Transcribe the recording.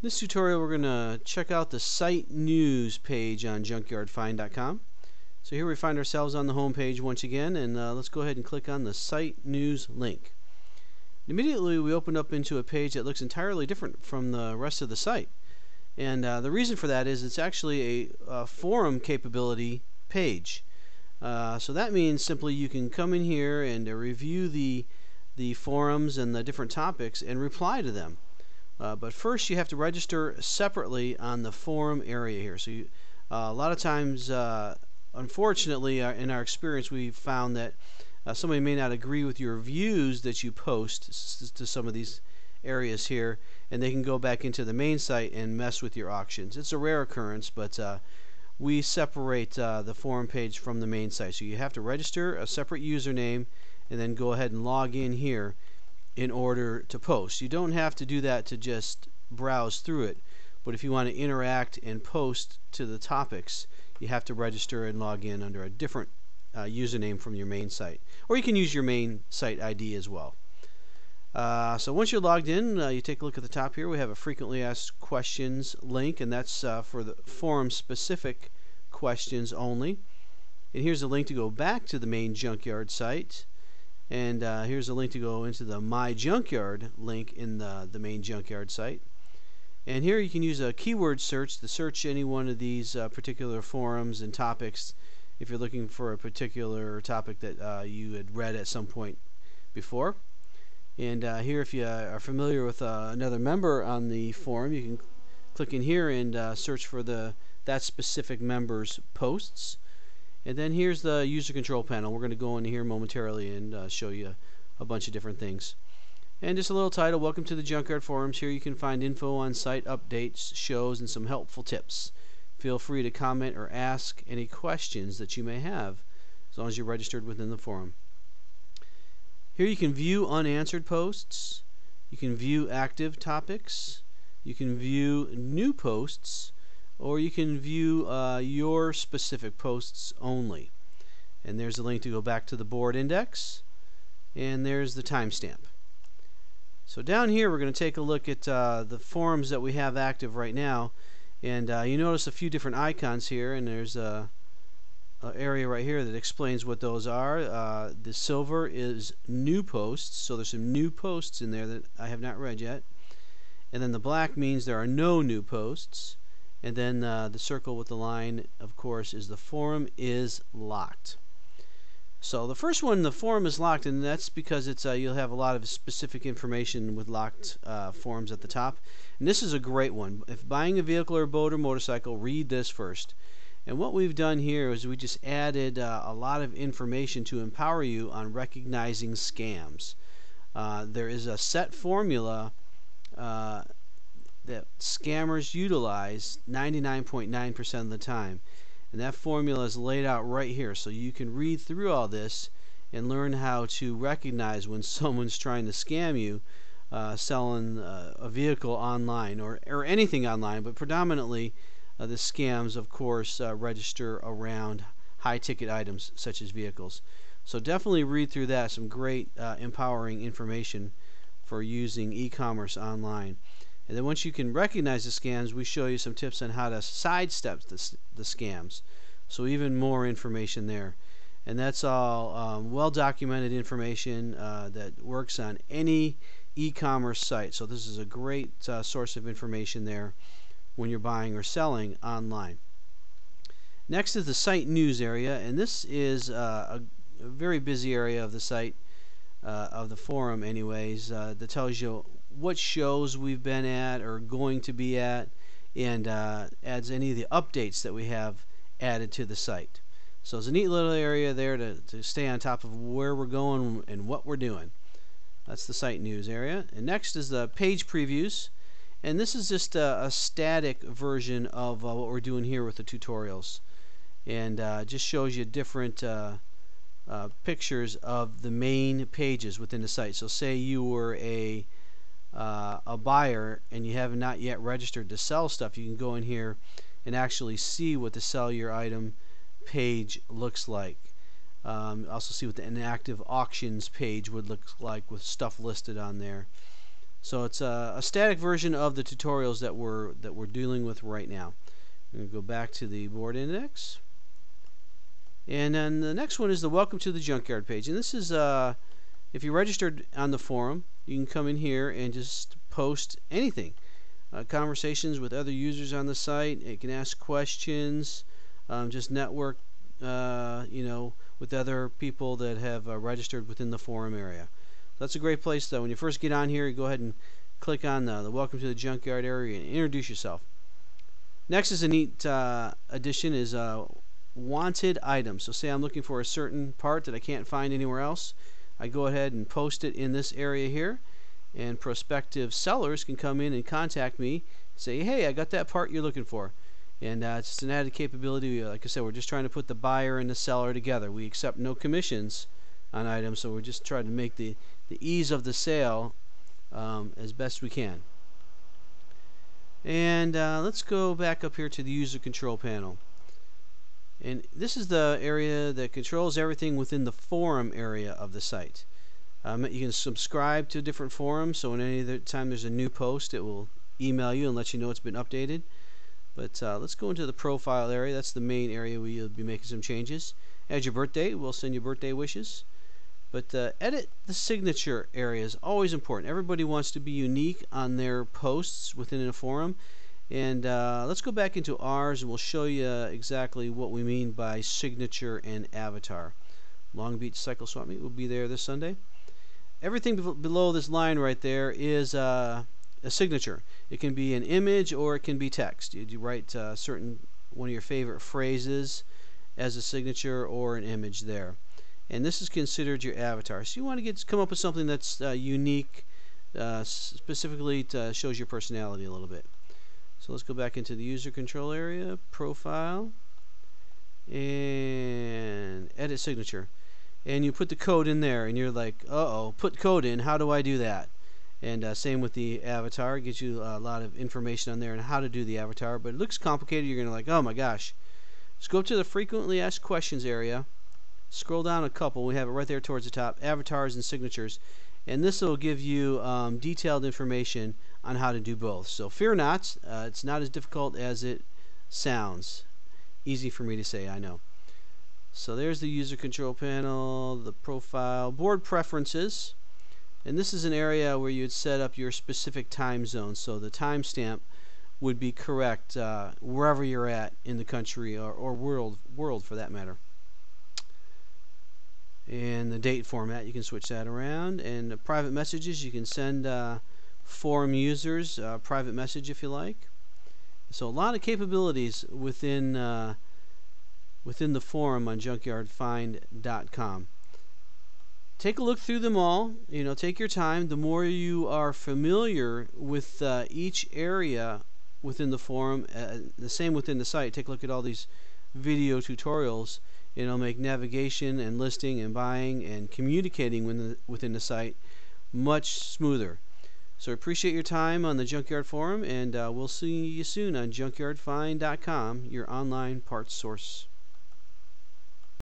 In this tutorial we're going to check out the site news page on JunkYardFind.com. So here we find ourselves on the home page once again, and let's go ahead and click on the site news link. Immediately we open up into a page that looks entirely different from the rest of the site. And the reason for that is it's actually a forum capability page. So that means simply you can come in here and review the forums and the different topics and reply to them. But first you have to register separately on the forum area here. So a lot of times, unfortunately, in our experience, we've found that somebody may not agree with your views that you post to some of these areas here, and they can go back into the main site and mess with your auctions. It's a rare occurrence, but we separate the forum page from the main site. So you have to register a separate username and then go ahead and log in here in order to post. You don't have to do that to just browse through it, but if you want to interact and post to the topics, you have to register and log in under a different username from your main site, or you can use your main site ID as well. So once you're logged in, you take a look at the top here. We have a frequently asked questions link, and that's for the forum specific questions only. And here's a link to go back to the main Junkyard site. And here's a link to go into the My Junkyard link in the main Junkyard site. And here you can use a keyword search to search any one of these particular forums and topics if you're looking for a particular topic that you had read at some point before. And here, if you are familiar with another member on the forum, you can click in here and search for that specific member's posts. And then here's the user control panel. We're going to go in here momentarily and show you a bunch of different things. And just a little title, Welcome to the Junkyard Forums. Here you can find info on site updates, shows, and some helpful tips. Feel free to comment or ask any questions that you may have, as long as you're registered within the forum. Here you can view unanswered posts, you can view active topics, you can view new posts, or you can view your specific posts only. And there's a link to go back to the board index, and there's the timestamp. So down here we're going to take a look at the forums that we have active right now, and you notice a few different icons here, and there's a area right here that explains what those are. The silver is new posts, so there's some new posts in there that I have not read yet. And then the black means there are no new posts. And then the circle with the line, of course, is the forum is locked. So the first one, the forum is locked, and that's because it's you'll have a lot of specific information with locked forums at the top. And this is a great one. If buying a vehicle or boat or motorcycle, read this first. And what we've done here is we just added a lot of information to empower you on recognizing scams. There is a set formula that scammers utilize 99.9% of the time, and that formula is laid out right here, so you can read through all this and learn how to recognize when someone's trying to scam you selling a vehicle online or anything online, but predominantly the scams, of course, register around high-ticket items such as vehicles. So definitely read through that. Some great empowering information for using e-commerce online. And then once you can recognize the scams, we show you some tips on how to sidestep the scams. So even more information there. And that's all well-documented information that works on any e-commerce site. So this is a great source of information there when you're buying or selling online. Next is the site news area, and this is a very busy area of the site, of the forum anyways, that tells you what shows we've been at or going to be at, and adds any of the updates that we have added to the site. So it's a neat little area there to stay on top of where we're going and what we're doing. That's the site news area. And next is the page previews, and this is just a static version of what we're doing here with the tutorials, and just shows you different pictures of the main pages within the site. So say you were a buyer and you have not yet registered to sell stuff, you can go in here and actually see what the sell your item page looks like. Also see what the inactive auctions page would look like with stuff listed on there. So it's a static version of the tutorials that we're dealing with right now. I'm going to go back to the board index. And then the next one is the Welcome to the Junkyard page. And this is, if you registered on the forum, you can come in here and just post anything. Conversations with other users on the site. You can ask questions, just network, with other people that have registered within the forum area. So that's a great place, though. When you first get on here, you go ahead and click on the Welcome to the Junkyard area and introduce yourself. Next is a neat addition is wanted items. So say I'm looking for a certain part that I can't find anywhere else. I go ahead and post it in this area here, and prospective sellers can come in and contact me, say, hey, I got that part you're looking for. And it's just an added capability. Like I said, we're just trying to put the buyer and the seller together. We accept no commissions on items, so we're just trying to make the ease of the sale as best we can. And let's go back up here to the user control panel. And this is the area that controls everything within the forum area of the site. You can subscribe to different forums, so when any other time there's a new post, it will email you and let you know it's been updated. But let's go into the profile area. That's the main area where you'll be making some changes. Add your birthday. We'll send you birthday wishes. But edit the signature area is always important. Everybody wants to be unique on their posts within a forum. And let's go back into ours, and we'll show you exactly what we mean by signature and avatar. Long Beach Cycle Swap Meet will be there this Sunday. Everything below this line right there is a signature. It can be an image or it can be text. You write one of your favorite phrases as a signature or an image there. And this is considered your avatar. So you want to come up with something that's unique, specifically shows your personality a little bit. So let's go back into the user control area, profile, and edit signature. And you put the code in there, and you're like, uh-oh, put code in, how do I do that? And same with the avatar, it gives you a lot of information on there on how to do the avatar, but it looks complicated. You're going to like, oh my gosh. Just go up to the frequently asked questions area, scroll down a couple, we have it right there towards the top, avatars and signatures, and this will give you detailed information on how to do both. So fear not, it's not as difficult as it sounds. Easy for me to say, I know. So there's the user control panel, the profile, board preferences, and this is an area where you'd set up your specific time zone, so the timestamp would be correct wherever you're at in the country or world for that matter. And the date format, you can switch that around. And the private messages, you can send forum users a private message if you like. So a lot of capabilities within the forum on JunkYardFind.com. Take a look through them all. Take your time. The more you are familiar with each area within the forum, the same within the site. Take a look at all these video tutorials. It'll make navigation and listing and buying and communicating within the site much smoother. So appreciate your time on the Junkyard Forum, and we'll see you soon on JunkYardFind.com, your online parts source.